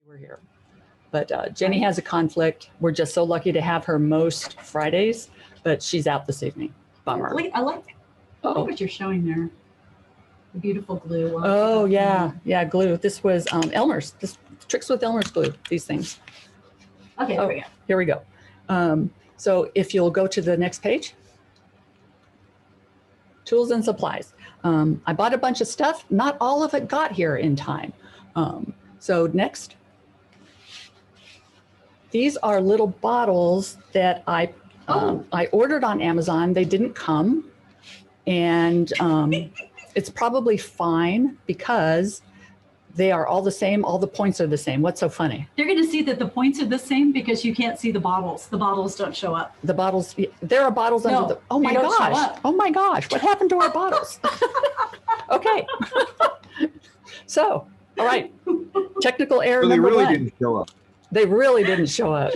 We're here. But Jenny has a conflict. We're just so lucky to have her most Fridays, but she's out this evening. Bummer. I like what you're showing there. The beautiful glue. Oh, yeah. Yeah, glue. This was Elmer's. This tricks with Elmer's glue, these things. Okay, oh, here we go. So if you'll go to the next page. Tools and supplies. I bought a bunch of stuff. Not all of it got here in time. So next. These are little bottles that I ordered on Amazon. They didn't come. And it's probably fine because they are all the same. All the points are the same. What's so funny? You're going to see that the points are the same because you can't see the bottles. The bottles don't show up. The bottles, there are bottles under the, oh my gosh. Oh my gosh. What happened to our bottles? Okay. So, all right. Technical error number one. They really didn't show up. They really didn't show up.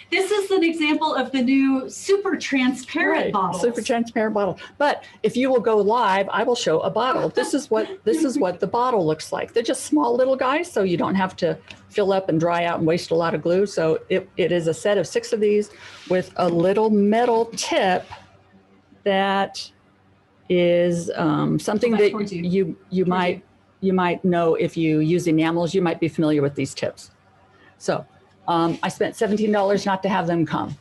This is an example of the new super transparent bottle. Super transparent bottle. But if you will go live, I will show a bottle. This is what the bottle looks like. They're just small little guys, so you don't have to fill up and dry out and waste a lot of glue. So it is a set of 6 of these with a little metal tip that is something that you might know if you use enamels. You might be familiar with these tips. So I spent $17 not to have them come.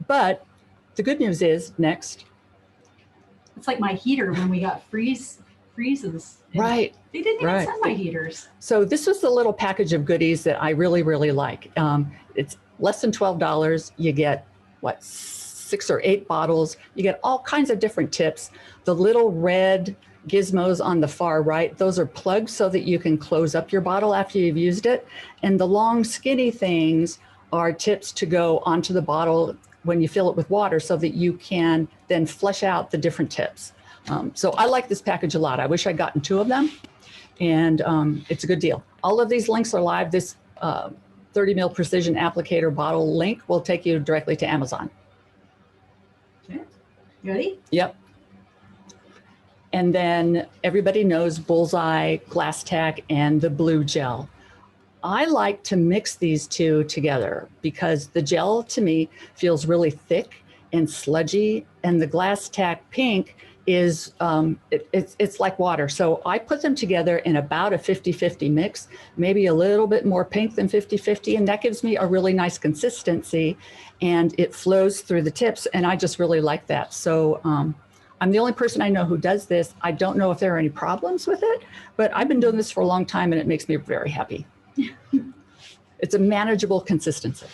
But the good news is, next. It's like my heater when we got freezes. Right. They didn't even send my heaters. So this was the little package of goodies that I really, really like. It's less than $12. You get, what, 6 or 8 bottles. You get all kinds of different tips. The little red gizmos on the far right, those are plugs so that you can close up your bottle after you've used it. And the long skinny things are tips to go onto the bottle when you fill it with water so that you can then flush out the different tips. So I like this package a lot. I wish I'd gotten 2 of them, and it's a good deal. All of these links are live. This 30 mil precision applicator bottle link will take you directly to Amazon. Okay. You ready? Yep. And then everybody knows Bullseye, Glass Tack, and the blue gel. I like to mix these 2 together because the gel to me feels really thick and sludgy, and the Glass Tack pink is, it's like water. So I put them together in about a 50-50 mix, maybe a little bit more pink than 50-50, and that gives me a really nice consistency, and it flows through the tips, and I just really like that. So I'm the only person I know who does this. I don't know if there are any problems with it, but I've been doing this for a long time and it makes me very happy. It's a manageable consistency.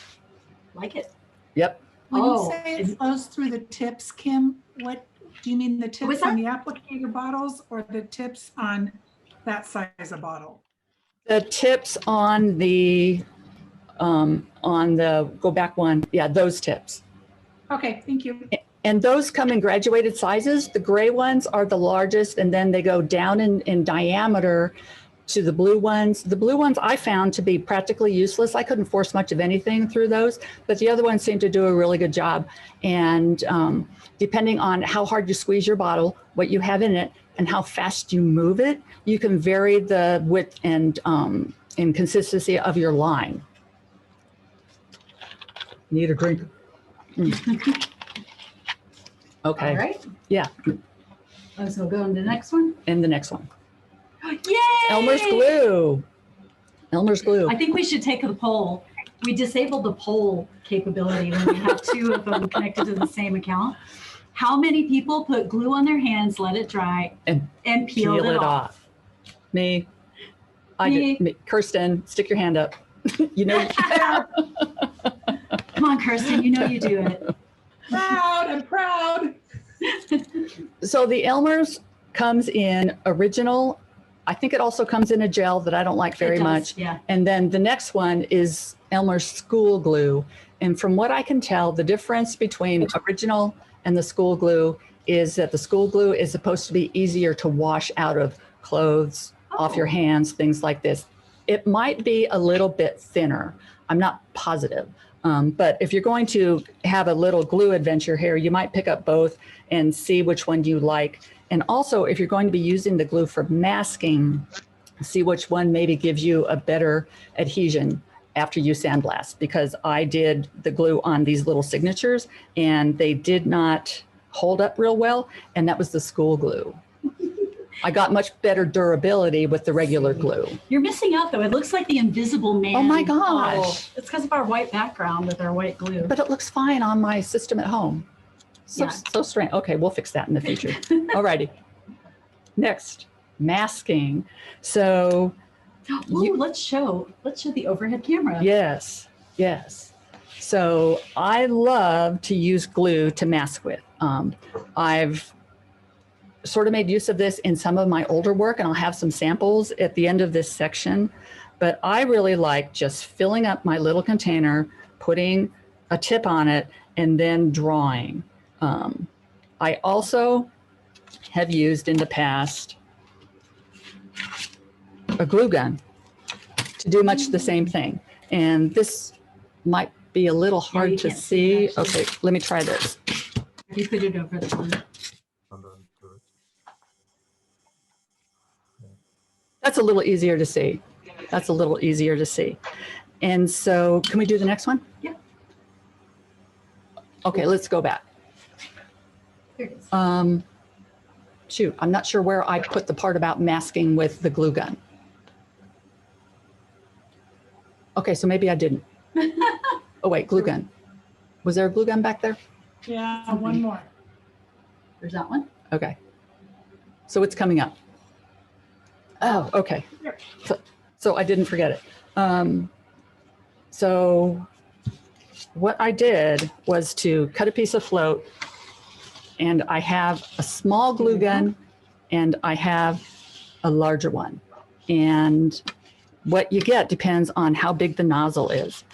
Like it. Yep. When you say it flows through the tips, Kim, what do you mean, the tips on the applicator bottles or the tips on that size of bottle? The tips on the go back one. Yeah, those tips. Okay, thank you. And those come in graduated sizes. The gray ones are the largest, and then they go down in diameter to the blue ones. The blue ones I found to be practically useless. I couldn't force much of anything through those, but the other ones seem to do a really good job. And depending on how hard you squeeze your bottle, what you have in it, and how fast you move it, you can vary the width and consistency of your line. Need a drink. Okay. All right. Yeah. So go on to the next one. And the next one. Yay! Elmer's glue. Elmer's glue. I think we should take the poll. We disabled the poll capability when we have 2 of them connected to the same account. How many people put glue on their hands, let it dry, and peel it off? Me. I did. Me. Kirsten, stick your hand up. You know. Come on, Kirsten. You know you do it. Proud, I'm proud. So the Elmer's comes in original. I think it also comes in a gel that I don't like very much. Yeah. And then the next one is Elmer's school glue. And from what I can tell, the difference between original and the school glue is that the school glue is supposed to be easier to wash out of clothes, off your hands, things like this. It might be a little bit thinner. I'm not positive. But if you're going to have a little glue adventure here, you might pick up both and see which one you like. And also, if you're going to be using the glue for masking, see which one maybe gives you a better adhesion after you sandblast, because I did the glue on these little signatures and they did not hold up real well. And that was the school glue. I got much better durability with the regular glue. You're missing out though. It looks like the Invisible Man. Oh my gosh. model. It's because of our white background with our white glue. But it looks fine on my system at home. So, Yeah. so strange. Okay, we'll fix that in the future. Alrighty. Next, masking. So Ooh, let's show the overhead camera. yes, yes. So I love to use glue to mask with. I've sort of made use of this in some of my older work, and I'll have some samples at the end of this section. But I really like just filling up my little container, putting a tip on it, and then drawing. I also have used in the past a glue gun to do much the same thing. And this might be a little hard you to can't see it, see. actually. Okay, let me try this. You put it over the one. That's a little easier to see. That's a little easier to see. And so can we do the next one? Yeah. Okay, let's go back. There it is. Shoot, I'm not sure where I put the part about masking with the glue gun. Okay, so maybe I didn't. Oh wait, glue gun. Was there a glue gun back there? Yeah, one more. There's that one. Okay. So it's coming up. Oh, okay. So I didn't forget it. So what I did was to cut a piece of float, and I have a small glue gun and I have a larger one. And what you get depends on how big the nozzle is.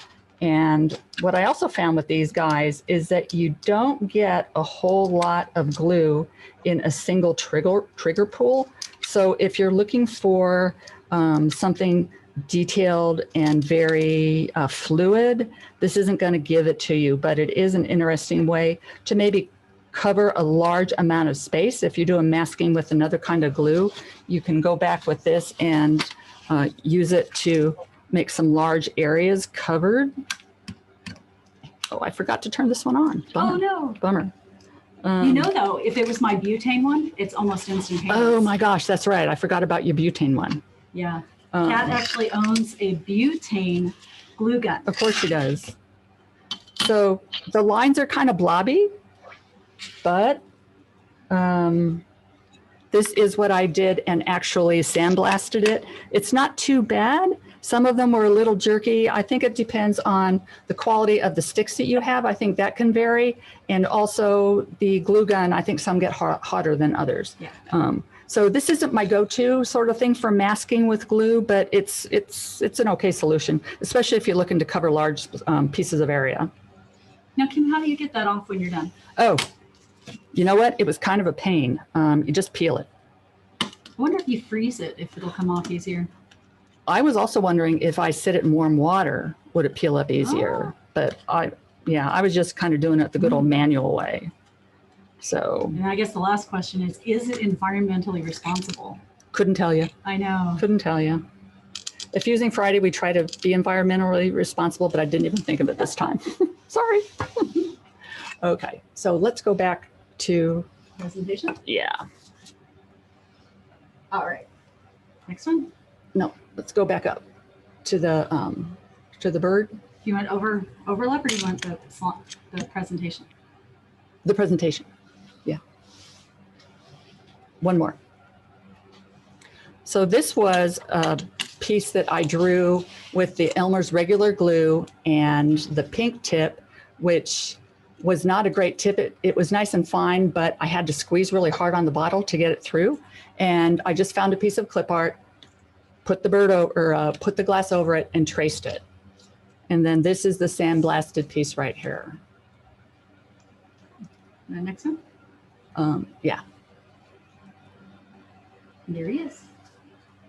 And what I also found with these guys is that you don't get a whole lot of glue in a single trigger pull. So if you're looking for something detailed and very fluid, this isn't going to give it to you, but it is an interesting way to maybe cover a large amount of space. If you do a masking with another kind of glue, you can go back with this and use it to make some large areas covered. Oh, I forgot to turn this one on. Bummer. Oh no. Bummer. You know though, if it was my butane one, it's almost instantaneous. Oh my gosh, that's right. I forgot about your butane one. Yeah. Kat actually owns a butane glue gun. Of course she does. So the lines are kind of blobby, but this is what I did and actually sandblasted it. It's not too bad. Some of them were a little jerky. I think it depends on the quality of the sticks that you have. I think that can vary. And also the glue gun, I think some get hotter than others. Yeah. So this isn't my go-to sort of thing for masking with glue, but it's an okay solution, especially if you're looking to cover large pieces of area. Now, Kim, how do you get that off when you're done? Oh, you know what? It was kind of a pain. You just peel it. I wonder if you freeze it, if it'll come off easier. I was also wondering if I sit it in warm water, would it peel up easier? But I was just kind of doing it the good old manual way. So. And I guess the last question is it environmentally responsible? Couldn't tell you. I know. Couldn't tell you. If using Friday, we try to be environmentally responsible, but I didn't even think of it this time. Sorry. Okay, so let's go back to. Presentation? Yeah. All right. Next one. No, let's go back up to the bird. Do you want overlap or do you want the presentation? The presentation. Yeah. One more. So this was a piece that I drew with the Elmer's regular glue and the pink tip, which was not a great tip. It was nice and fine, but I had to squeeze really hard on the bottle to get it through. And I just found a piece of clip art, put the bird over, put the glass over it and traced it. And then this is the sandblasted piece right here. And the next one? Yeah. There he is.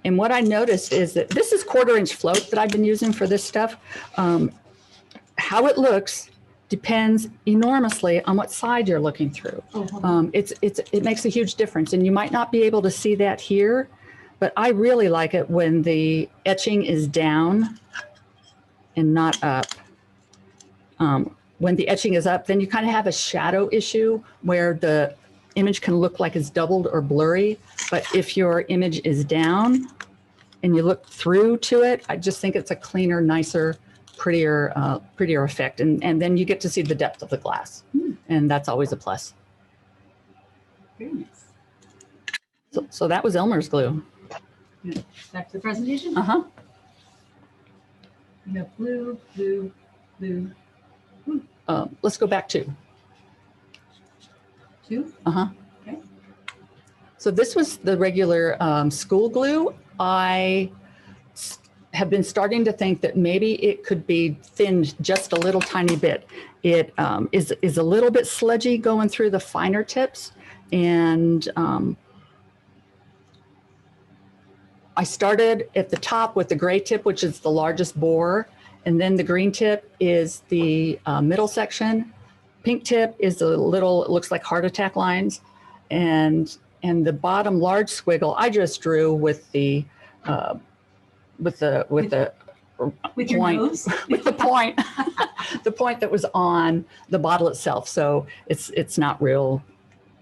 And what I noticed is that this is 1/4-inch float that I've been using for this stuff. How it looks depends enormously on what side you're looking through. Oh, hold on. It makes a huge difference, and you might not be able to see that here, but I really like it when the etching is down and not up. When the etching is up, then you kind of have a shadow issue where the image can look like it's doubled or blurry. But if your image is down and you look through to it, I just think it's a cleaner, nicer, prettier effect. And then you get to see the depth of the glass. And that's always a plus. Very nice. So that was Elmer's glue. Good. Back to the presentation. Uh-huh. We have blue, blue, blue. Let's go back to. 2. Uh-huh. Okay. So this was the regular school glue. I have been starting to think that maybe it could be thinned just a little tiny bit. It is a little bit sludgy going through the finer tips. And I started at the top with the gray tip, which is the largest bore. And then the green tip is the middle section. Pink tip is a little, it looks like heart attack lines. And the bottom large squiggle, I just drew with the point, With your nose? with the point, the point that was on the bottle itself. So it's not real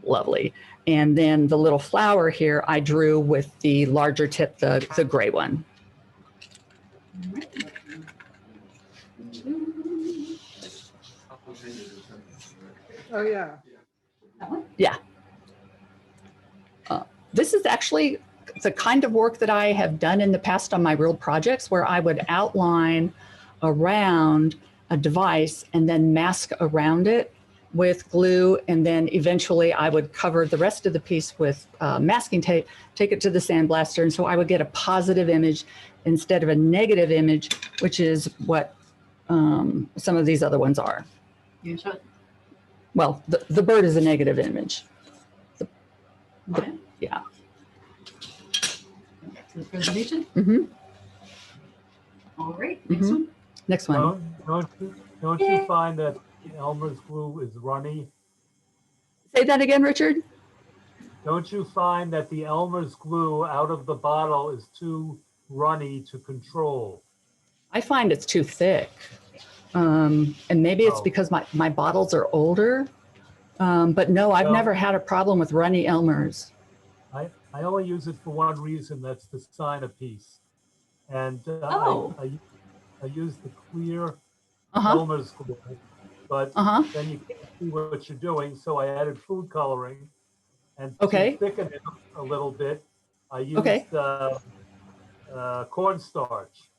lovely. And then the little flower here, I drew with the larger tip, the gray one. Oh, yeah. That one? Yeah. This is actually the kind of work that I have done in the past on my real projects, where I would outline around a device and then mask around it with glue. And then eventually I would cover the rest of the piece with masking tape, take it to the sandblaster. And so I would get a positive image instead of a negative image, which is what some of these other ones are. You show it. Well, the bird is a negative image. Okay. Yeah. Back to the presentation. Mm-hmm. All right. Next Mhm. one. Next one. Don't you find that Elmer's glue is runny? Say that again, Richard. Don't you find that the Elmer's glue out of the bottle is too runny to control? I find it's too thick. And maybe it's Oh. because my bottles are older. But no, I've No. never had a problem with runny Elmer's. I only use it for one reason, that's to sign a piece. And Oh. I use the clear Uh-huh. Elmer's glue, but Uh-huh. then you can't see what you're doing, so I added food coloring. And Okay. to thicken it a little bit, I used Okay. cornstarch.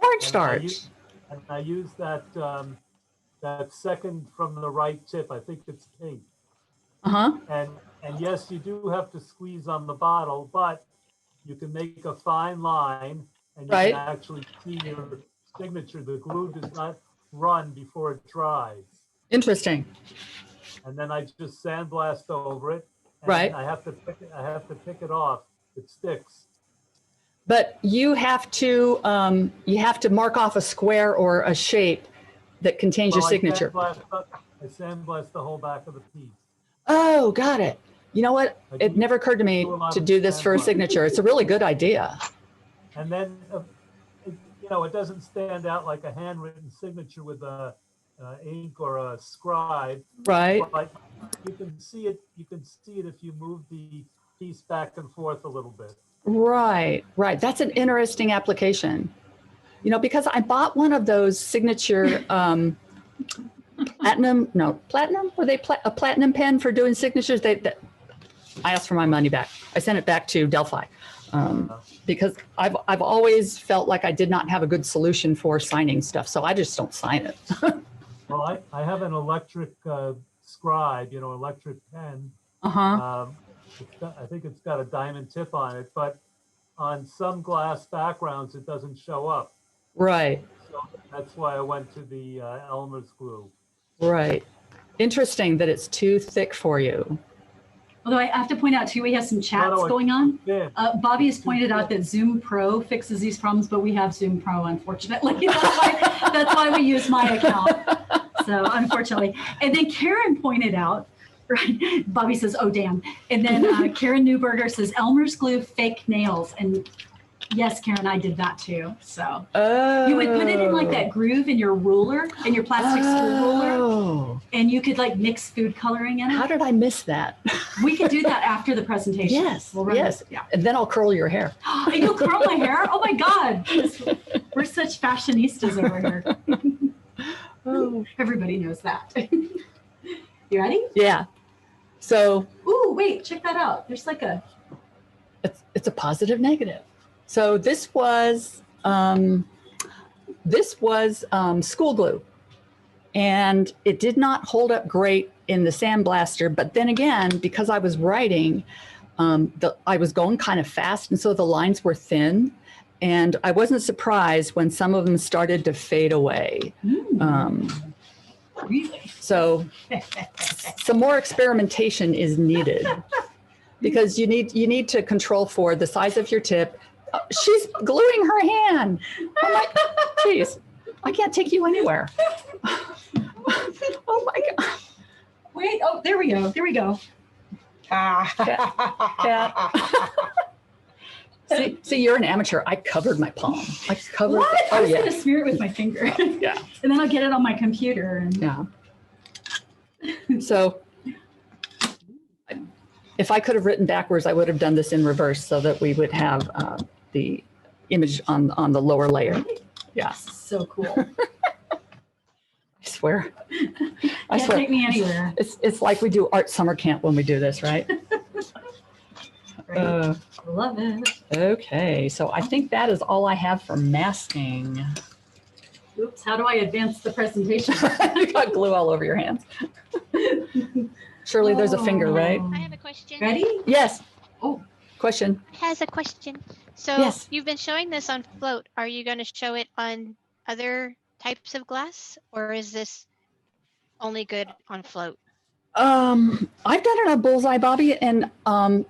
Cornstarch. And I use that that second from the right tip. I think it's pink. Uh-huh. And yes, you do have to squeeze on the bottle, but you can make a fine line, and you Right. can actually see your signature. The glue does not run before it dries. Interesting. And then I just sandblast over it. And Right. I have to pick it off. It sticks. But you have to mark off a square or a shape that contains your Well, signature. I sandblast the whole back of the piece. Oh, got it. You know what? I It do- never occurred to me do a lot to of do this for a sandblasting. signature. It's a really good idea. And then, it doesn't stand out like a handwritten signature with a ink or a scribe, Right. but you can see it. You can see it if you move the piece back and forth a little bit. Right. Right. That's an interesting application. Because I bought one of those signature platinum. Were they a platinum pen for doing signatures? I asked for my money back. I sent it back to Delphi because I've always felt like I did not have a good solution for signing stuff, so I just don't sign it. Well, I have an electric scribe, electric pen. Uh-huh. I think it's got a diamond tip on it, but on some glass backgrounds, it doesn't show up. Right. So that's why I went to the Elmer's glue. Right. Interesting that it's too thick for you. Although I have to point out too, we have some chats No, going on. Yeah. Bobby has pointed out that Zoom Pro fixes these problems, but we have Zoom Pro, unfortunately. That's why we use my account. So unfortunately. And then Karen pointed out Right. Bobby says, oh, damn. And then Karen Newberger says, Elmer's glue, fake nails. And yes, Karen, I did that too. So you would put it in like that groove in your ruler, in your plastic school ruler. And you could like mix food coloring in it. How did I miss that? We could do that after the presentation. Yes. We'll run yes. this. Yeah. And then I'll curl your hair. And you'll curl my hair? Oh my God. We're such fashionistas over here. Oh. Everybody knows that. You ready? Yeah. So. Ooh, wait, check that out. There's like a. It's a positive negative. So this was school glue, and it did not hold up great in the sandblaster. But then again, because I was writing, I was going kind of fast, and so the lines were thin. And I wasn't surprised when some of them started to fade away. Really? So some more experimentation is needed because you need to control for the size of your tip. She's gluing her hand. Oh my, geez, I can't take you anywhere. Oh my God. Wait, oh, there we go. There we go. Cat. See, you're an amateur. I covered my palm. I covered. What? I was yeah. going to smear it with my finger. Yeah. And then I'll get it on my computer. And... Yeah. So if I could have written backwards, I would have done this in reverse so that we would have the image on the lower layer. Yeah. So cool. I swear. I Can't swear. take me anywhere. It's like we do art summer camp when we do this, right? Right. Love it. Okay, so I think that is all I have for masking. Oops, how do I advance the presentation? You got glue all over your hands. Surely there's a finger, right? I have a question. Ready? Yes. Oh. Question. Has a question. So Yes. you've been showing this on float. Are you going to show it on other types of glass, or is this only good on float? I've done it on bullseye, Bobby, and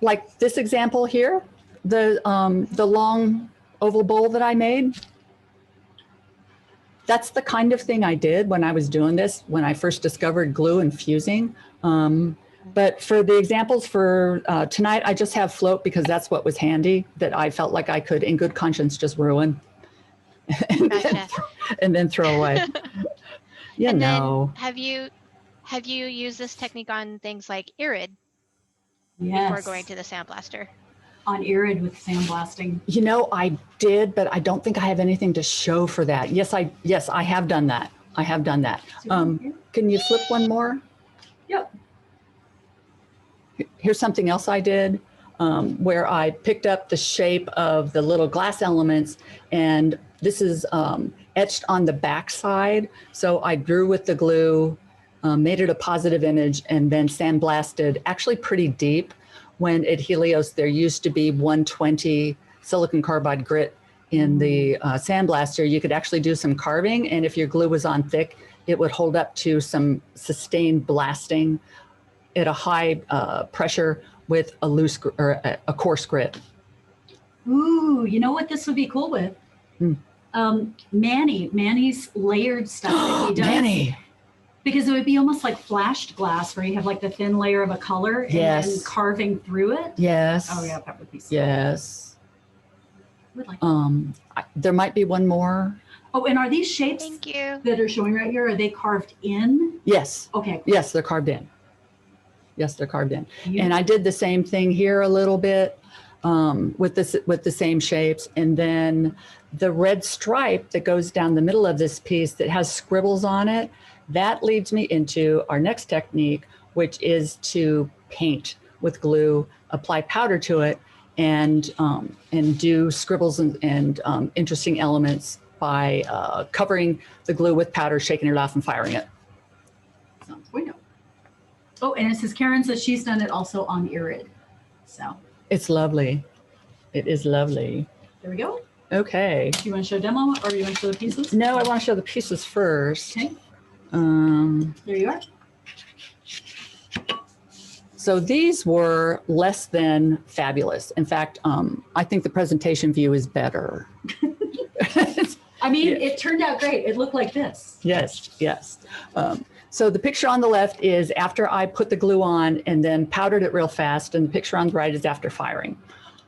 like this example here, the long oval bowl that I made. That's the kind of thing I did when I was doing this, when I first discovered glue and fusing. But for the examples for tonight, I just have float because that's what was handy that I felt like I could, in good conscience, just ruin Gotcha. and then throw away. You And know. then have you used this technique on things like irid Yes. before going to the sandblaster? On irid with sandblasting. You know, I did, but I don't think I have anything to show for that. Yes, I have done that. I have done that. Can you flip one more? Yep. Here's something else I did where I picked up the shape of the little glass elements, and this is etched on the back side. So I drew with the glue, made it a positive image, and then sandblasted actually pretty deep. When at Helios, there used to be 120 silicon carbide grit in the sandblaster. You could actually do some carving, and if your glue was on thick, it would hold up to some sustained blasting at a high pressure with a loose or a coarse grit. Ooh, you know what this would be cool with? Manny's layered stuff that he does. Manny. Because it would be almost like flashed glass where you have like the thin layer of a color and Yes. then carving through it. Yes. Oh yeah, that would be so Yes. cool. I would like There might be one more. Oh, and are these shapes Thank you. that are showing right here, are they carved in? Yes. Okay. Yes, they're carved in. Yes, they're carved in. You- And I did the same thing here a little bit with the same shapes. And then the red stripe that goes down the middle of this piece that has scribbles on it, that leads me into our next technique, which is to paint with glue, apply powder to it, and do scribbles and interesting elements by covering the glue with powder, shaking it off, and firing it. Sounds bueno. Oh, and it says Karen says she's done it also on irid. So It's lovely. It is lovely. there we go. Okay. Do you want to show a demo or do you want to show the pieces? No, I want to show the pieces first. Okay, there you are. So these were less than fabulous. In fact, I think the presentation view is better. I mean, Yeah. it turned out great. It looked like this. Yes, yes. So the picture on the left is after I put the glue on and then powdered it real fast, and the picture on the right is after firing.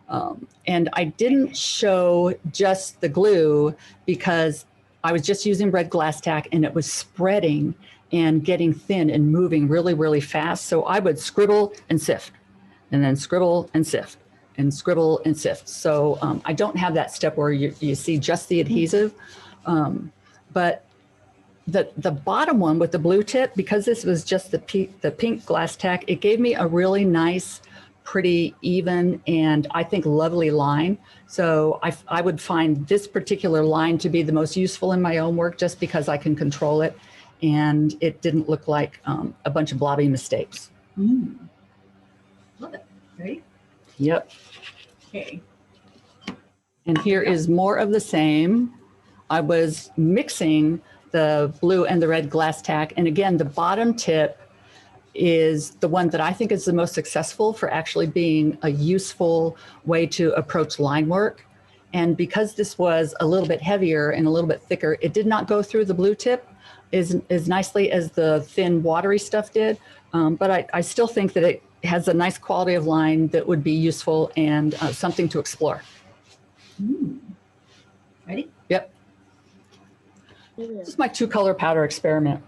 And I didn't show just the glue because I was just using red glass tack and it was spreading and getting thin and moving really, really fast. So I would scribble and sift, and then scribble and sift, and scribble and sift. So I don't have that step where you see just the adhesive. But the bottom one with the blue tip, because this was just the pink glass tack, it gave me a really nice, pretty even, and I think lovely line. So I would find this particular line to be the most useful in my own work just because I can control it, and it didn't look like a bunch of blobby mistakes. Love it. Ready? Yep. Okay. And here is more of the same. I was mixing the blue and the red glass tack. And again, the bottom tip is the one that I think is the most successful for actually being a useful way to approach line work. And because this was a little bit heavier and a little bit thicker, it did not go through the blue tip as nicely as the thin watery stuff did. But I still think that it has a nice quality of line that would be useful and something to explore. Ready? Yep. This is my 2-color powder experiment.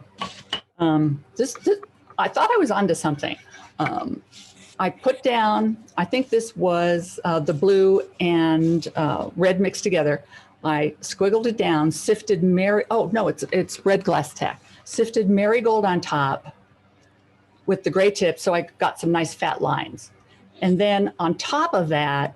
I thought I was onto something. I put down, I think this was the blue and red mixed together. I squiggled it down, sifted it's red glass tack. Sifted marigold on top with the gray tip, so I got some nice fat lines. And then on top of that,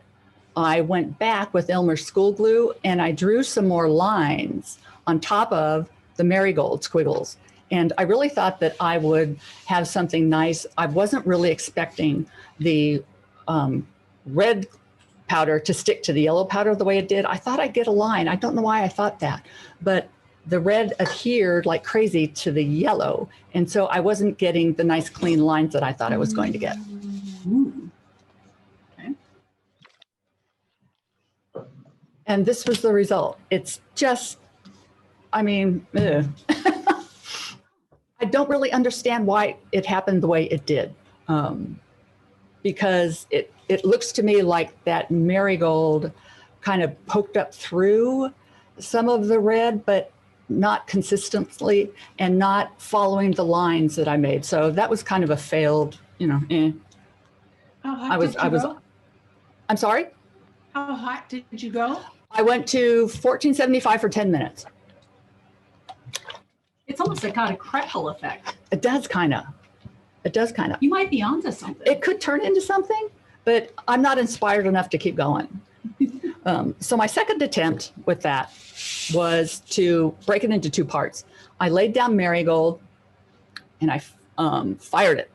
I went back with Elmer's school glue and I drew some more lines on top of the marigold squiggles. And I really thought that I would have something nice. I wasn't really expecting the red powder to stick to the yellow powder the way it did. I thought I'd get a line. I don't know why I thought that, but the red adhered like crazy to the yellow. And so I wasn't getting the nice clean lines that I thought I was going to get. Okay. And this was the result. It's just, I mean, I don't really understand why it happened the way it did. Because it looks to me like that marigold kind of poked up through some of the red, but not consistently and not following the lines that I made. So that was kind of a failed, How hot did you go? I'm sorry? How hot did you go? I went to 1475 for 10 minutes. It's almost like got a crackle effect. It does kind of. It does kind of. You might be onto something. It could turn into something, but I'm not inspired enough to keep going. So my second attempt with that was to break it into 2 parts. I laid down marigold and I fired it.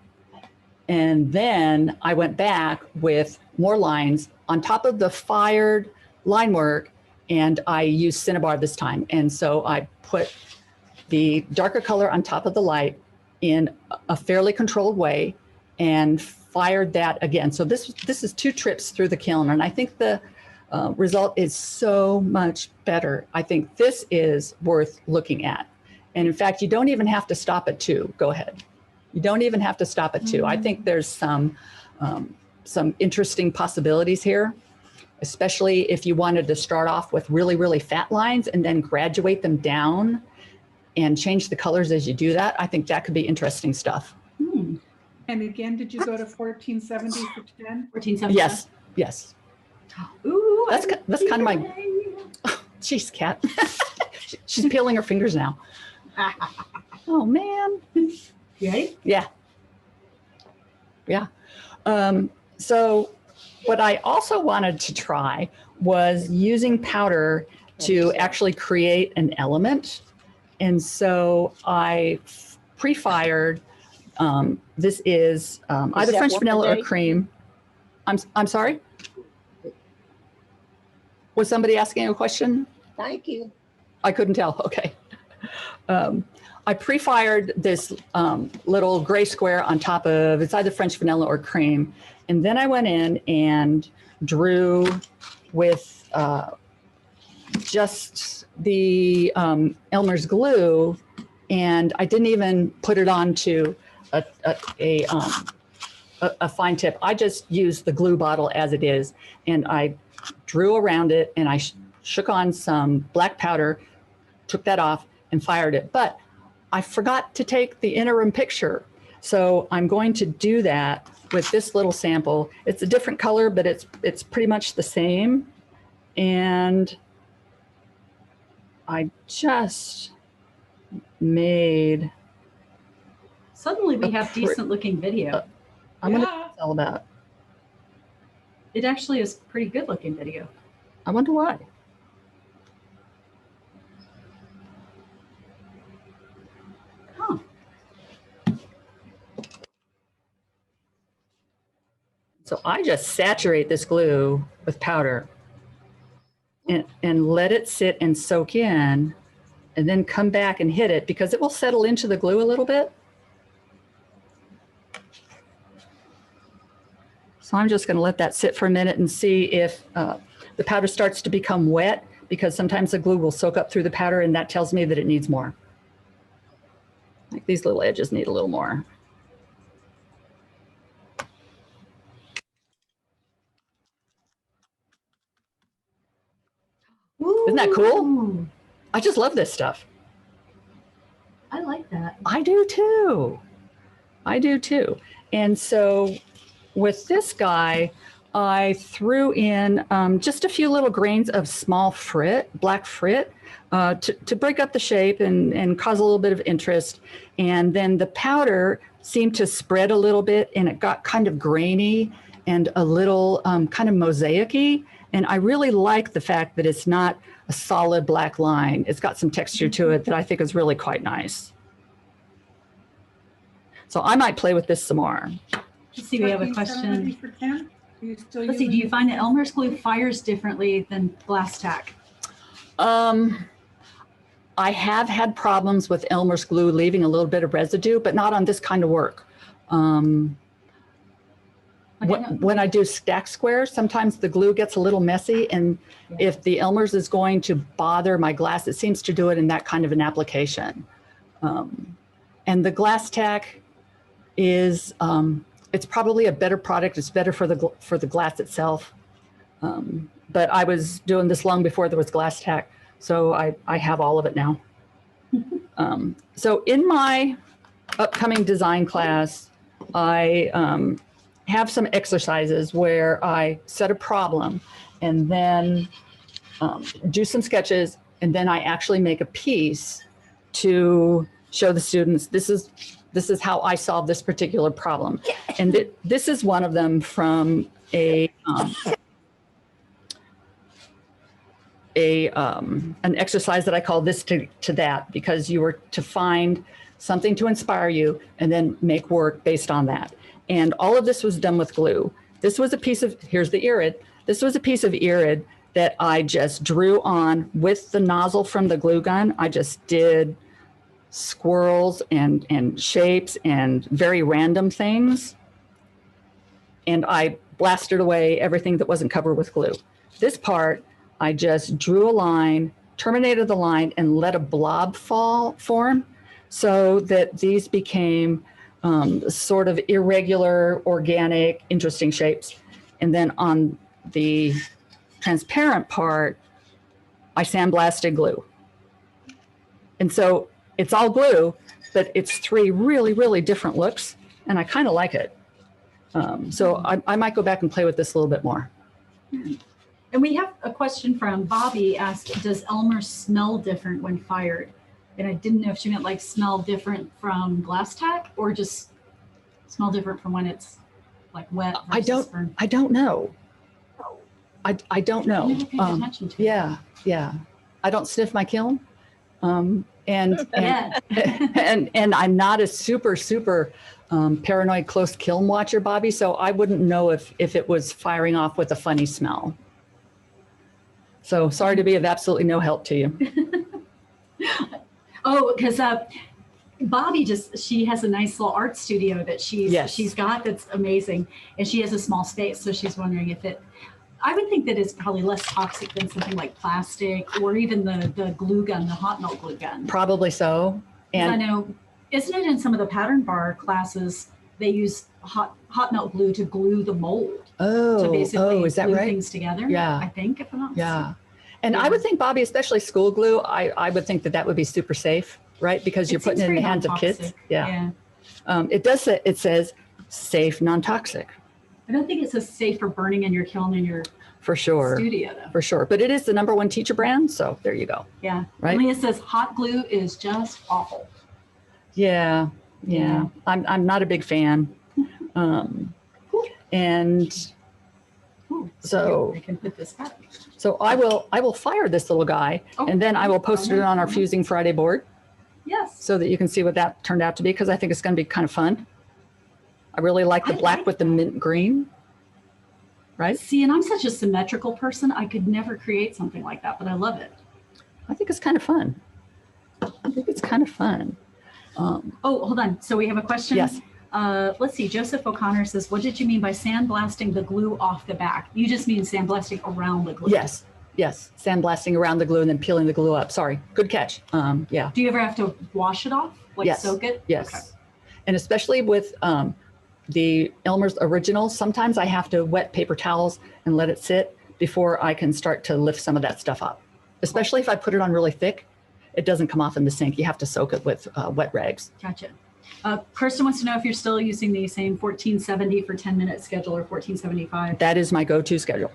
And then I went back with more lines on top of the fired line work, and I used Cinnabar this time. And so I put the darker color on top of the light in a fairly controlled way and fired that again. So this is 2 trips through the kiln, and I think the result is so much better. I think this is worth looking at. And in fact, you don't even have to stop at 2. Go ahead. You don't even have to stop at 2. I think there's some interesting possibilities here, especially if you wanted to start off with really, really fat lines and then graduate them down and change the colors as you do that. I think that could be interesting stuff. And again, did you go to 1470 for 10? 1470. Yes, yes. Ooh, That's kind of my, jeez, Kat. She's peeling her fingers now. Oh man. You ready? Yeah. Yeah. So what I also wanted to try was using powder to actually create an element. And so I pre-fired, this is either French vanilla or cream. I'm sorry? Was somebody asking a question? Thank you. I couldn't tell. Okay. I pre-fired this little gray square on top of, it's either French vanilla or cream. And then I went in and drew with just the Elmer's glue And I didn't even put it onto a fine tip. I just used the glue bottle as it is, and I drew around it, and I shook on some black powder, took that off, and fired it. But I forgot to take the interim picture. So I'm going to do that with this little sample. It's a different color, but it's pretty much the same. And I just made. Suddenly we have decent looking video. I'm gonna know what it's all about. It actually is pretty good looking video. I wonder why. Huh. So I just saturate this glue with powder and let it sit and soak in, and then come back and hit it because it will settle into the glue a little bit. So I'm just going to let that sit for a minute and see if the powder starts to become wet, because sometimes the glue will soak up through the powder, and that tells me that it needs more. Like these little edges need a little more. Isn't that cool? Ooh, I just love this stuff. I like that. I do too. I do too. And so with this guy, I threw in just a few little grains of small frit, black frit, to break up the shape and cause a little bit of interest. And then the powder seemed to spread a little bit, and it got kind of grainy and a little kind of mosaic-y. And I really like the fact that it's not a solid black line. It's got some texture to it that I think is really quite nice. So I might play with this some more. Let's see, we have a question. Let's see, do you find that Elmer's glue fires differently than glass tack? I have had problems with Elmer's glue leaving a little bit of residue, but not on this kind of work. When I do stack squares, sometimes the glue gets a little messy, and if the Elmer's is going to bother my glass, it seems to do it in that kind of an application. And the glass tack is, it's probably a better product. It's better for the glass itself. But I was doing this long before there was glass tack, so I have all of it now. So in my upcoming design class, I have some exercises where I set a problem and then do some sketches, and then I actually make a piece to show the students this is how I solve this particular problem. And this is one of them from an exercise that I call this to that, because you were to find something to inspire you and then make work based on that. And all of this was done with glue. This was a piece of, here's the irid. This was a piece of irid that I just drew on with the nozzle from the glue gun. I just did squirrels and shapes and very random things. And I blasted away everything that wasn't covered with glue. This part, I just drew a line, terminated the line, and let a blob form so that these became sort of irregular, organic, interesting shapes. And then on the transparent part, I sandblasted glue. And so it's all glue, but it's three really, really different looks, and I kind of like it. So I might go back and play with this a little bit more. And we have a question from Bobby asked, does Elmer smell different when fired? And I didn't know if she meant like smell different from glass tack or just smell different from when it's like wet. I don't know. I don't know. I never paid attention to it. Yeah. I don't sniff my kiln. And Yeah. and I'm not a super paranoid close kiln watcher, Bobby. So I wouldn't know if it was firing off with a funny smell. So sorry to be of absolutely no help to you. Oh, because Bobby she has a nice little art studio that she's got that's amazing, and she has a small space, so she's wondering if I would think that it's probably less toxic than something like plastic or even the glue gun, the hot melt glue gun. Probably so. I And know, isn't it in some of the pattern bar classes, they use hot melt glue to glue the mold to basically is that glue right? things together. Yeah. I think, if I'm not Yeah. mistaken. And I Yeah. would think, Bobby, especially school glue, I would think that that would be super safe, right? Because you're It seems putting it in the very hands of kids. non-toxic. Yeah. It does say, it says safe, non-toxic. I don't think it's as safe for burning in your kiln in your For sure. studio though. For sure. But it is the #1 teacher brand. So there you go. Yeah. Right. Only it says hot glue is just awful. Yeah. Yeah. I'm not a big fan. And Ooh, so I can put this back. so I will fire this little guy, and then I will post it on our Fusing Friday board Yes. so that you can see what that turned out to be, because I think it's going to be kind of fun. I really like the I black like with the mint green. Right? See, and I'm such a symmetrical person. I could never create something like that, but I love it. I think it's kind of fun. I think it's kind of fun. Oh, hold on. So we have a question. Yes. Let's see. Joseph O'Connor says, what did you mean by sandblasting the glue off the back? You just mean sandblasting around the glue. Yes. Yes. Sandblasting around the glue and then peeling the glue up. Sorry. Good catch. Yeah. Do you ever have to wash it off? Like Yes. soak it? Yes. Okay. And especially with the Elmer's Original, sometimes I have to wet paper towels and let it sit before I can start to lift some of that stuff up. Especially if I put it on really thick, it doesn't come off in the sink. You have to soak it with wet rags. Gotcha. Kirsten wants to know if you're still using the same 1470 for 10-minute schedule or 1475. That is my go-to schedule.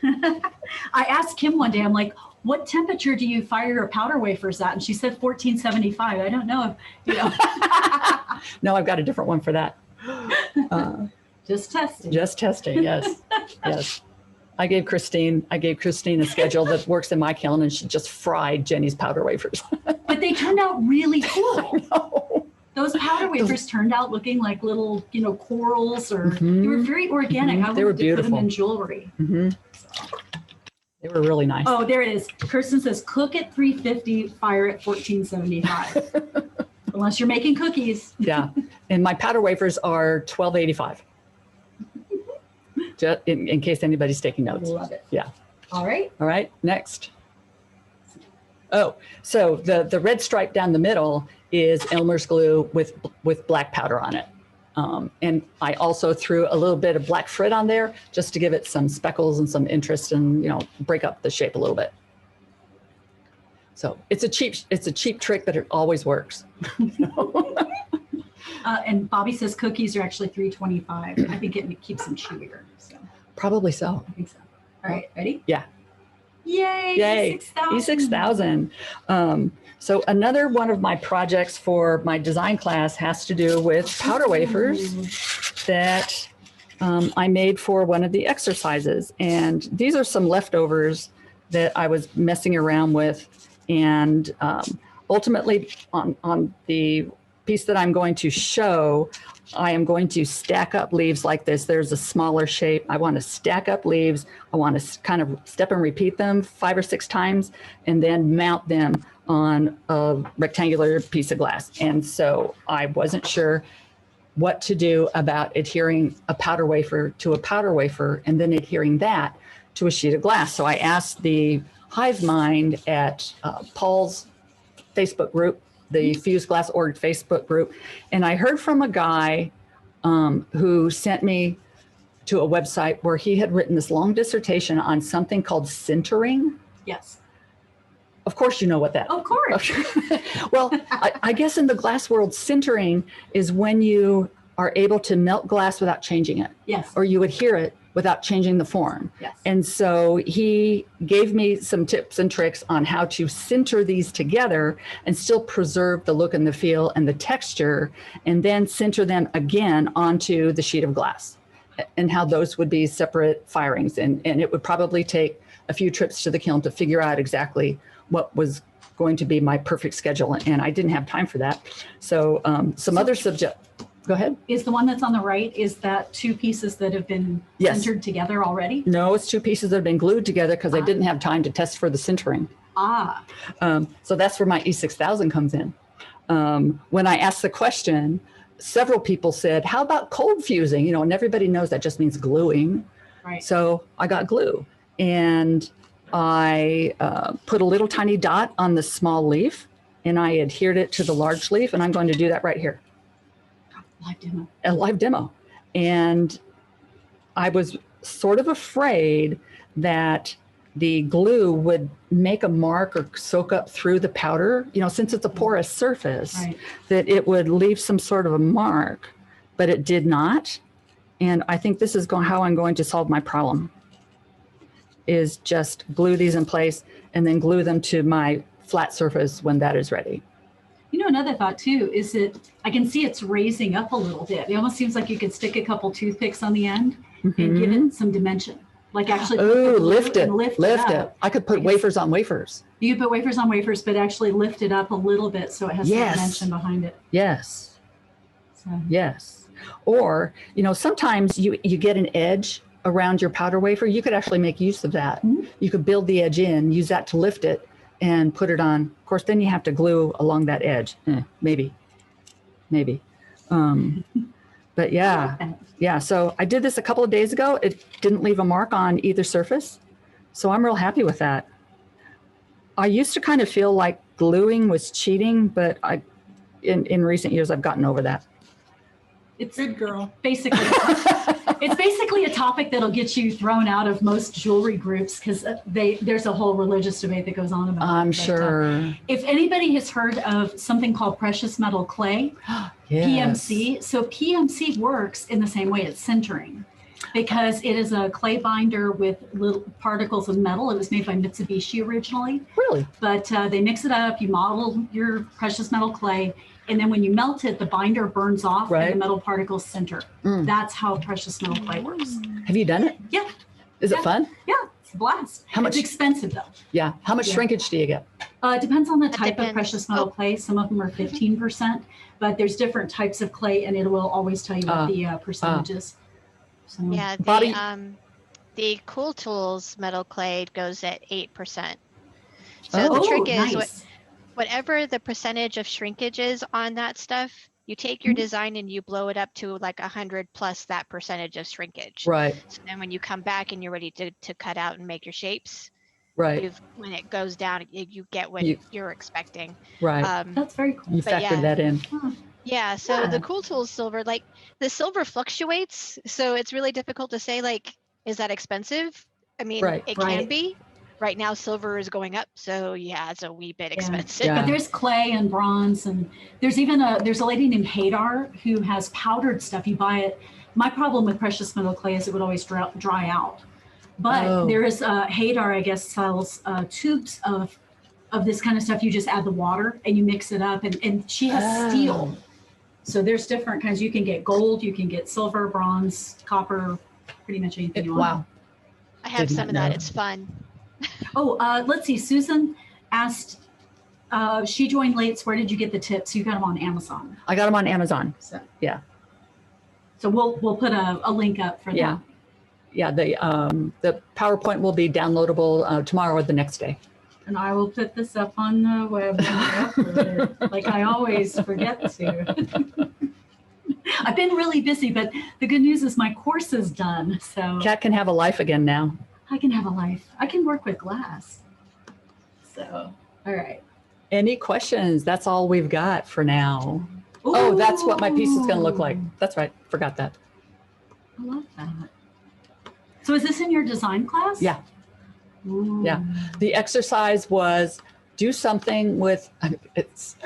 I asked Kim one day, I'm like, what temperature do you fire your powder wafers at? And she said 1475. I don't know if, you know. No, I've got a different one for that. Just testing. Just testing, yes. Yes. I gave Christine a schedule that works in my kiln, and she just fried Jenny's powder wafers. But they turned out really cool. No. Those powder wafers turned out looking like little, corals, or they were very organic. I They were wanted to put them beautiful. in jewelry. They were really nice. Oh, there it is. Kirsten says, cook at 350, fire at 1475. Unless you're making cookies. Yeah. And my powder wafers are 1285. Just in case anybody's taking notes. Love it. Yeah. All right. All right. Next. Oh, so the red stripe down the middle is Elmer's glue with black powder on it. And I also threw a little bit of black frit on there just to give it some speckles and some interest and, break up the shape a little bit. So it's a cheap trick, but it always works. And Bobby says cookies are actually 325. I think it keeps them chewier. So Probably so. I think so. All right, ready? Yeah. Yay! Yay. E6000. E6000. So another one of my projects for my design class has to do with powder wafers that I made for one of the exercises. And these are some leftovers that I was messing around with. And ultimately on the piece that I'm going to show, I am going to stack up leaves like this. There's a smaller shape. I want to stack up leaves. I want to kind of step and repeat them 5 or 6 times and then mount them on a rectangular piece of glass. And so I wasn't sure what to do about adhering a powder wafer to a powder wafer and then adhering that to a sheet of glass. So I asked the hive mind at Paul's Facebook group, the Fused Glass Org Facebook group. And I heard from a guy who sent me to a website where he had written this long dissertation on something called sintering. Yes. Of course, you know what that. Of course. Well, I guess in the glass world, sintering is when you are able to melt glass without changing it, Yes. or you adhere it without changing the form. Yes. And so he gave me some tips and tricks on how to sinter these together and still preserve the look and the feel and the texture, and then sinter them again onto the sheet of glass, and how those would be separate firings. And it would probably take a few trips to the kiln to figure out exactly what was going to be my perfect schedule. And I didn't have time for that. So other subject. Go ahead. Is the one that's on the right, is that 2 pieces that have been Yes. centered together already? No, it's 2 pieces that have been glued together because I didn't have time to test for the sintering. Ah, So that's where my E6000 comes in. When I asked the question, several people said, how about cold fusing? And everybody knows that just means gluing. right. So I got glue, and I put a little tiny dot on the small leaf and I adhered it to the large leaf, and I'm going to do that right here. Live demo. A live demo. And I was sort of afraid that the glue would make a mark or soak up through the powder, since it's a porous surface, Right. that it would leave some sort of a mark, but it did not. And I think this is how I'm going to solve my problem, is just glue these in place and then glue them to my flat surface when that is ready. Another thought too is that I can see it's raising up a little bit. It almost seems like you could stick a couple toothpicks on the end and give it some dimension. Like actually lift it. Lift it. I could put wafers on wafers. You could put wafers on wafers, but actually lift it up a little bit so it has some dimension behind it. Yes. So. Yes. Or, sometimes you get an edge around your powder wafer. You could actually make use of that. You could build the edge in, use that to lift it, and put it on. Of course, then you have to glue along that edge. Maybe. But yeah. So I did this a couple of days ago. It didn't leave a mark on either surface. So I'm real happy with that. I used to kind of feel like gluing was cheating, but in recent years, I've gotten over that. It's Good girl. It's basically a topic that'll get you thrown out of most jewelry groups because there's a whole religious debate that goes on about it. I'm But, sure. if anybody has heard of something called precious metal clay, Yes. PMC, so PMC works in the same way. It's sintering because it is a clay binder with little particles of metal. It was made by Mitsubishi originally, Really? but they mix it up. You model your precious metal clay. And then when you melt it, the binder burns off and the metal particles sinter. That's how precious metal clay works. Have you done it? Yeah. Is it fun? Yeah, it's a blast. How much? It's expensive though. Yeah. How much shrinkage do you get? It depends on the type of depends. precious metal clay. Some of them are 15%, but there's different types of clay and it will always tell you what the percentage is. So, Yeah, Bobby- the Cool Tools metal clay goes at 8%. So the trick is nice. whatever the percentage of shrinkage is on that stuff, you take your design and you blow it up to like 100 plus that percentage of shrinkage. Right. So then when you come back and you're ready to cut out and make your shapes, Right. when it goes down, you get what you're expecting. Right. That's very cool. You but factored yeah. that in. Yeah, so Yeah. the Cool Tools silver, like the silver fluctuates, so it's really difficult to say, like, is that expensive? I mean, Right. it Right. can be. Right now, silver is going up, so yeah, it's a wee bit expensive. Yeah. But there's clay and bronze, and there's even there's a lady named Hadar who has powdered stuff. You buy it. My problem with precious metal clay is it would always dry out. But there is Hadar, I guess, sells tubes of this kind of stuff. You just add the water and you mix it up, and she has steel. So there's different kinds. You can get gold, you can get silver, bronze, copper, pretty much anything you want. Wow. I have Did some not of that. know. It's fun. Oh, let's see. Susan asked, she joined late. So where did you get the tips? You got them on Amazon. I got them on Amazon. So Yeah. So we'll put a link up for Yeah. that. Yeah. The PowerPoint will be downloadable tomorrow or the next day. And I will put this up on the web when I upload it, like I always forget to. I've been really busy, but the good news is my course is done. So Cat can have a life again now. I can have a life. I can work with glass. So, all right. Any questions? That's all we've got for now. Oh, that's what my piece is going to look like. That's right. Forgot that. I love that. So is this in your design class? Yeah. Ooh. Yeah. The exercise was do something with, it's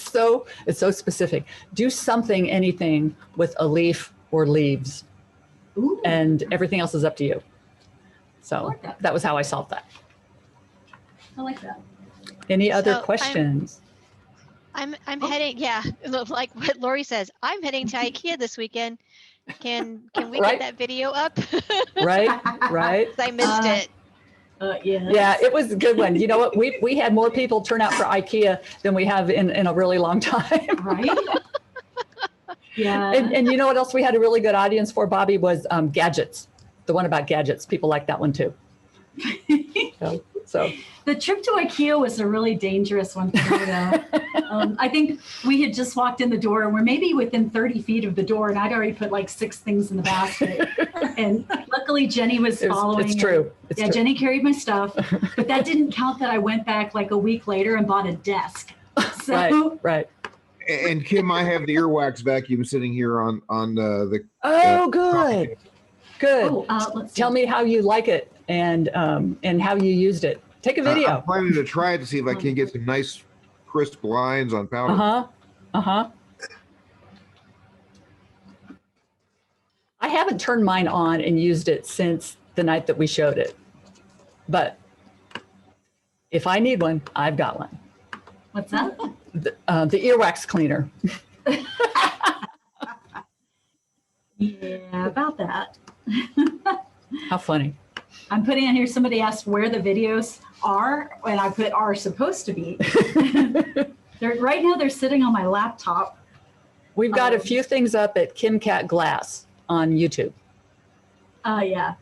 so specific. Do something, anything with a leaf or leaves, Ooh. and everything else is up to you. I So like that. that was how I solved that. I like that. Any other So questions? I'm heading, yeah, like what Lori says, I'm heading to IKEA this weekend. Can we Right. get that video up? Right. Right. 'Cause I missed it. Yeah. Yeah, it was a good one. You know what? We had more people turn out for IKEA than we have in a really long time. Right? Yeah. And you know what else we had a really good audience for, Bobby, was gadgets. The one about gadgets. People like that one too. So The trip to IKEA was a really dangerous one for me, though. I think we had just walked in the door and we're maybe within 30 feet of the door, and I'd already put like 6 things in the basket. And luckily, Jenny was following. it's true. It's Yeah, true. Jenny carried my stuff, but that didn't count that I went back like a week later and bought a desk. So, Right. And Kim, I have the earwax vacuum sitting here on the. Oh, good. Good. let's see. Tell me how you like it and how you used it. Take a video. I'm planning to try it to see if I can get some nice crisp lines on powder. I haven't turned mine on and used it since the night that we showed it. But if I need one, I've got one. What's that? The earwax cleaner. Yeah, about that. How funny. I'm putting in here, somebody asked where the videos are, and I put are supposed to be. Right now they're sitting on my laptop. We've got a few things up at Kim Cat Glass on YouTube. Yeah.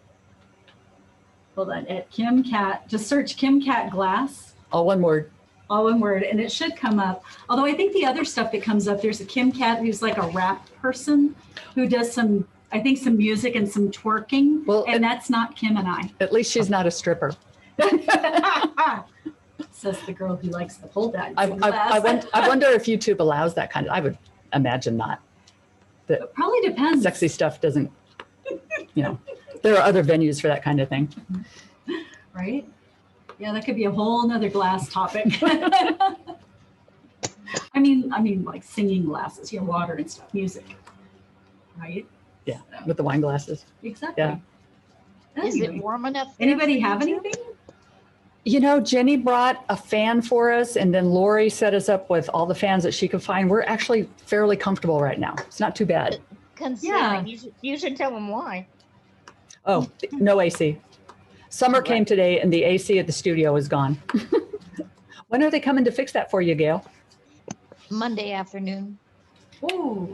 Hold on, at Kim Cat, just search Kim Cat Glass. All one word. All one word, and it should come up. Although I think the other stuff that comes up, there's a Kim Cat who's like a rap person who does some, I think, some music and some twerking. Well, and that's not Kim and I. At least she's not a stripper. Says the girl who likes the pole dance. I wonder if YouTube allows that kind of, I would imagine not. It probably depends. Sexy stuff doesn't, there are other venues for that kind of thing. Right? Yeah, that could be a whole nother glass topic. I mean, like singing glasses, water and stuff, music, right? Yeah, with the wine glasses. Exactly. Yeah. Is it warm enough? Anybody have anything? Jenny brought a fan for us, and then Lori set us up with all the fans that she could find. We're actually fairly comfortable right now. It's not too bad. Considering, you should tell them why. Oh, no AC. Summer came today, and the AC at the studio is gone. When are they coming to fix that for you, Gail? Monday afternoon. Oh,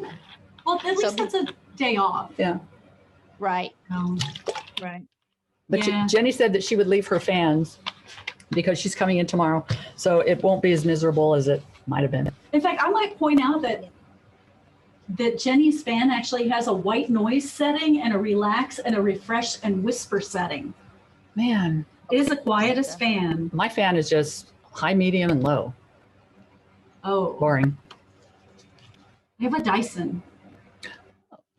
well, at least that's a day off. Yeah. Right. Right. But Yeah. Jenny said that she would leave her fans because she's coming in tomorrow, so it won't be as miserable as it might have been. In fact, I might point out that Jenny's fan actually has a white noise setting and a relax and a refresh and whisper setting. Man, It is the quietest fan. my fan is just high, medium, and low. Oh, Boring. I have a Dyson.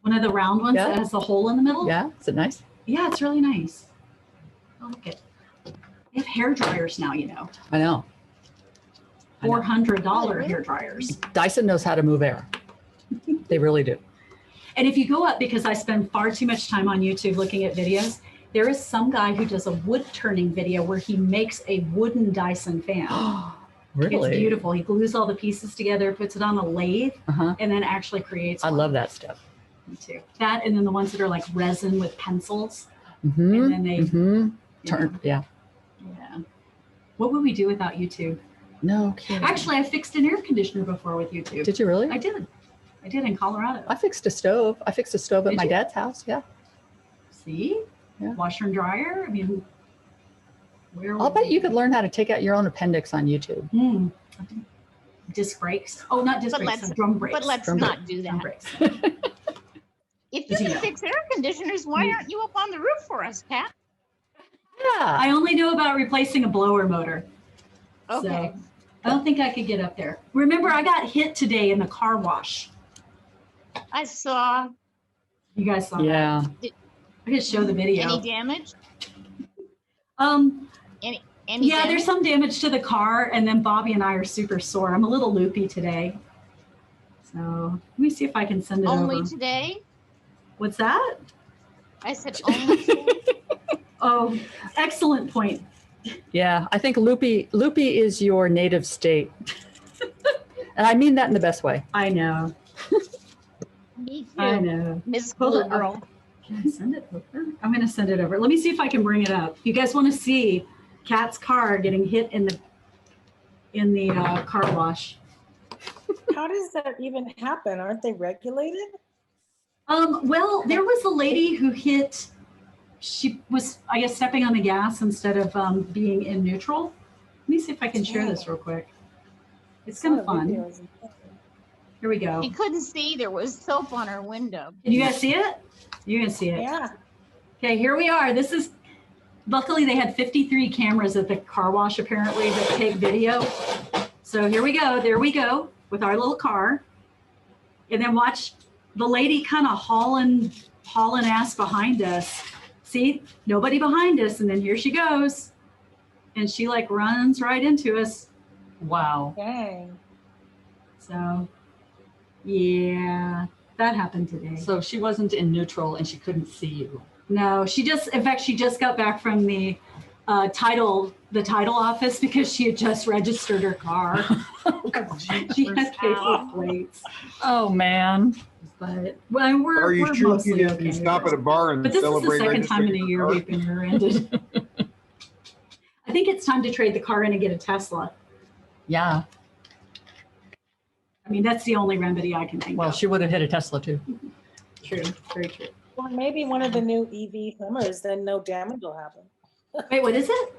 One of the round ones Yeah. that has the hole in the middle. Yeah, is it nice? Yeah, it's really nice. I like it. They have hair dryers now, I know. I know. $400 hair dryers. Dyson knows how to move air. They really do. And if you go up, because I spend far too much time on YouTube looking at videos, there is some guy who does a wood turning video where he makes a wooden Dyson fan. Really? It's beautiful. He glues all the pieces together, puts it on a lathe, Uh-huh. and then actually creates I one. love that stuff. Me too. That, and then the ones that are like resin with pencils. Mm-hmm. And then they Turn. Yeah. Yeah. What would we do without YouTube? No kidding. Actually, I fixed an air conditioner before with YouTube. Did you really? I did. I did in Colorado. I fixed a stove. I fixed a stove at Did my you? dad's house. Yeah. See? Yeah. Washer and dryer. I mean, where I'll would bet we- you could learn how to take out your own appendix on YouTube. Disc brakes. Oh, not disc But brakes, let's- drum brakes. But let's Drum not do Drum that. brakes. If you Easy can now. fix air conditioners, why aren't you up on the roof for us, Pat? Yeah. I only know about replacing a blower motor. Okay. So I don't think I could get up there. Remember, I got hit today in the car wash. I saw. You guys saw that. Yeah. I could show the video. Any damage? Any Yeah, damage? there's some damage to the car, and then Bobby and I are super sore. I'm a little loopy today. So let me see if I can send it Only over. today? What's that? I said only today. Oh, excellent point. Yeah. I think loopy is your native state. And I mean that in the best way. I know. Me I too. know. Miss Hold Blue on. Girl. Can I send it over? I'm going to send it over. Let me see if I can bring it up. You guys want to see Kat's car getting hit in the car wash? How does that even happen? Aren't they regulated? Well, there was a lady who hit. She was, I guess, stepping on the gas instead of being in neutral. Let me see if I can share this real quick. It's kind of fun. Here we go. She couldn't see. There was soap on her window. Can you guys see it? You can see it. Yeah. Okay, here we are. This is, luckily they had 53 cameras at the car wash apparently that take video. So here we go. There we go with our little car. And then watch the lady kind of hauling ass behind us. See, nobody behind us. And then here she goes. And she like runs right into us. Wow. Dang. So, yeah, that happened today. So she wasn't in neutral and she couldn't see you. No, in fact, she just got back from the title office because she had just registered her car. She had paper plates. Oh man. But well, Are you we're sure mostly you okay. didn't stop at a bar and But this is the celebrate? second time in a year we've been rear-ended. I think it's time to trade the car in and get a Tesla. Yeah. I mean, that's the only remedy I can think Well, of. she would have hit a Tesla too. True, very true. Or maybe one of the new EV Hummers, then no damage will happen. Wait, what is it?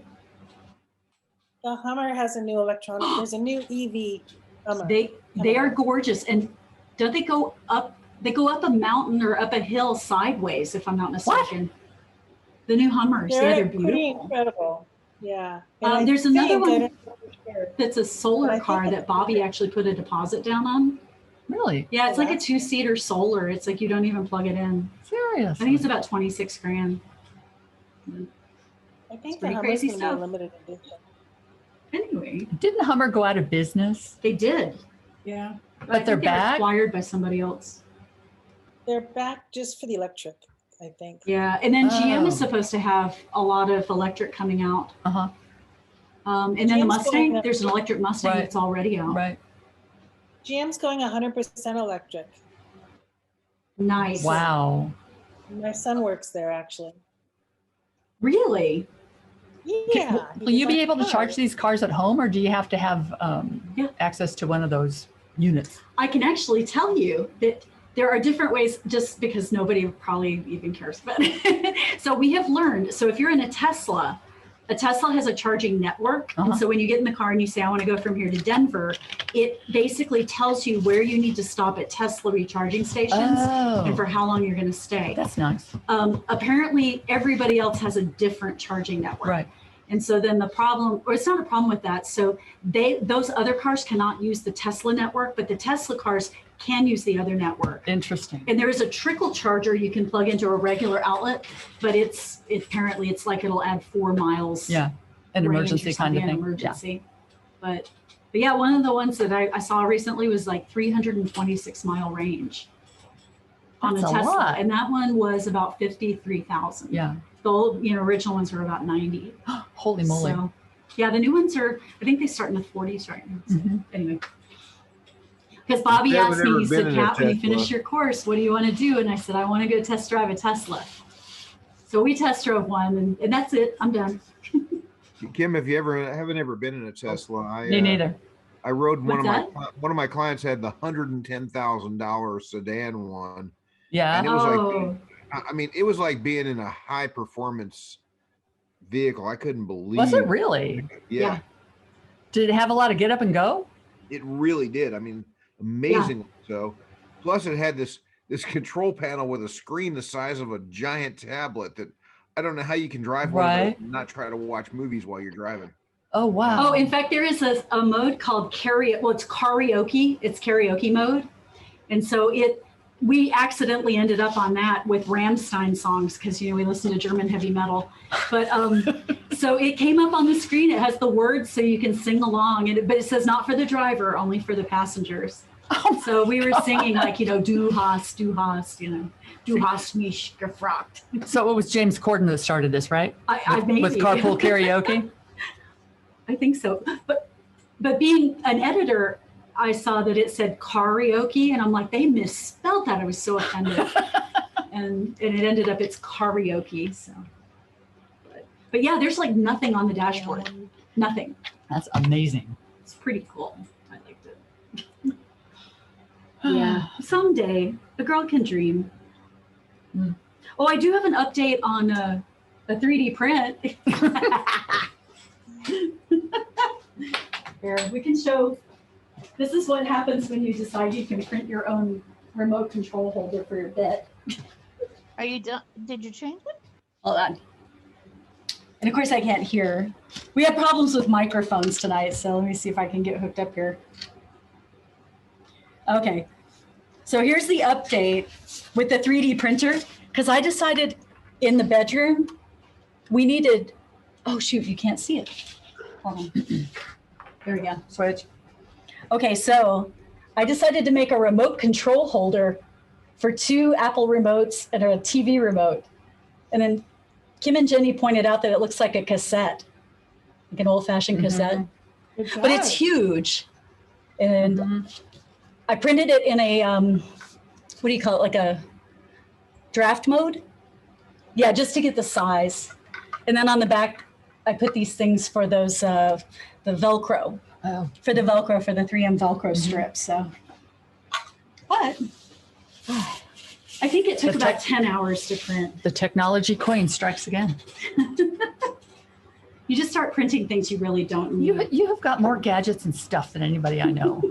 The Hummer has a new electronic, there's a new EV Hummer. They are gorgeous, and don't they go up? They go up a mountain or up a hill sideways, if I'm not mistaken. The new Hummers, they're pretty beautiful. incredible. Yeah. And I There's another think, I one don't know for sure, that's a But I solar think car it's- that Bobby actually put a deposit down on. Really? Yeah, it's Oh, like a that's- 2-seater solar. It's like you don't even plug it in. Serious? I think it's about 26 grand. I think the pretty Hummer's crazy gonna be a stuff. limited edition. Anyway, Didn't Hummer go out of business? they did. Yeah. I But they're think they were back? acquired by somebody else. They're back just for the electric, I think. Yeah, and then GM is Oh. supposed to have a lot of electric coming out. Uh-huh. And then the GM's Mustang, going up- there's an electric Mustang Right. that's already out. Right. GM's going 100% electric. Nice. Wow. My son works there, actually. Really? Yeah. Will you be able to charge these cars at home or do you have to have Yeah. access to one of those units? I can actually tell you that there are different ways, just because nobody probably even cares about it. So we have learned, so if you're in a Tesla has a charging network. Uh-huh. And so when you get in the car and you say, I want to go from here to Denver, it basically tells you where you need to stop at Tesla recharging stations and for Oh, how long you're going to stay. that's nice. Apparently, everybody else has a different charging network. Right. And so then the problem, or it's not a problem with that. So those other cars cannot use the Tesla network, but the Tesla cars can use the other network. Interesting. And there is a trickle charger you can plug into a regular outlet, but apparently it's like it'll add 4 miles. Yeah. An range or emergency kind of something, an thing. Yeah. Emergency. But yeah, one of the ones that I saw recently was like 326 mile range on That's a a Tesla. lot. And that one was about 53,000. Yeah. The old, original ones were about 90. Holy moly. So, yeah, the new ones are, I think they start in the 40s right now. So, Mhm. anyway. Because Bobby I've asked me, never he been said, in a Kat, when you Tesla. finish your course, what do you want to do? And I said, I want to go test drive a Tesla. So we test drove one, and that's it. I'm done. Kim, if you haven't ever been in a Tesla, Me neither. I rode one What's of my clients had the $110,000 sedan one. Yeah. And it was Oh, I mean, it was like being in a high performance vehicle. I couldn't believe. Was it really? Yeah, Did it have a lot of get up and go? it really did. I mean, amazing. So, plus it had this control panel with a screen the size of a giant tablet that I don't know how you can drive one of Right. those and not try to watch movies while you're driving. Oh, wow. oh, in fact, there is a mode called karaoke. Well, it's karaoke. It's karaoke mode. And so we accidentally ended up on that with Rammstein songs because, we listen to German heavy metal. But so it came up on the screen. It has the words so you can sing along, but it says not for the driver, only for the passengers. Oh So we were singing like, du hast, du hast mich gefragt. So it was James Corden that started this, right? Maybe. With carpool karaoke? I think so. But being an editor, I saw that it said karaoke, and I'm like, they misspelled that. I was so offended. and it ended up it's karaoke. So, but yeah, there's like nothing on the dashboard. Nothing. That's amazing. It's pretty cool. I liked it. Yeah, someday a girl can dream. Mm. Oh, I do have an update on a 3D print. Here, we can show. This is what happens when you decide you can print your own remote control holder for your bed. Are you done? Did you change it? Hold on. And of course I can't hear. We have problems with microphones tonight, so let me see if I can get hooked up here. Okay, so here's the update with the 3D printer, because I decided in the bedroom, we needed, oh shoot, you can't see it. Hold on. There we go, switch. Okay, so I decided to make a remote control holder for 2 Apple remotes and a TV remote. And then Kim and Jenny pointed out that it looks like a cassette, like an old-fashioned cassette, but it's huge. And I printed it in a, what do you call it, like a draft mode? Yeah, just to get the size. And then on the back, I put these things for those, the Velcro, for the Velcro, for the 3M Velcro strips. So, but I think it took about 10 hours to print. The technology queen strikes again. You just start printing things you really don't need. You have got more gadgets and stuff than anybody I know.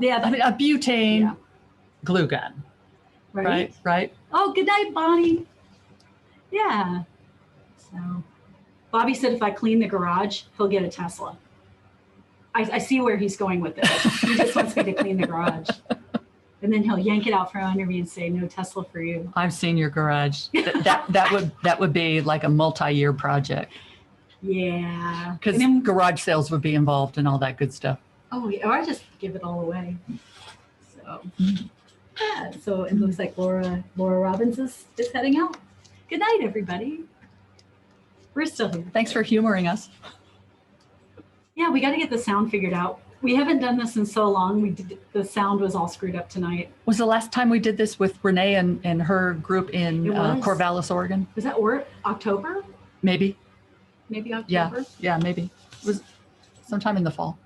Yeah, I mean, a butane glue gun, right? Right. Oh, good night, Bonnie. Yeah. So Bobby said if I clean the garage, he'll get a Tesla. I see where he's going with this. He just wants me to clean the garage. And then he'll yank it out from under me and say, no Tesla for you. I've seen your garage. That would be like a multi-year project. Yeah. Because garage sales would be involved and all that good stuff. Oh, yeah. Or I just give it all away. So, yeah. So it looks like Laura Robbins is heading out. Good night, everybody. We're still here. Thanks for humoring us. Yeah, we got to get the sound figured out. We haven't done this in so long. The sound was all screwed up tonight. Was the last time we did this with Renee and her group in Corvallis, Oregon? Was that October? Maybe. Maybe October? Yeah, maybe. It was sometime in the fall.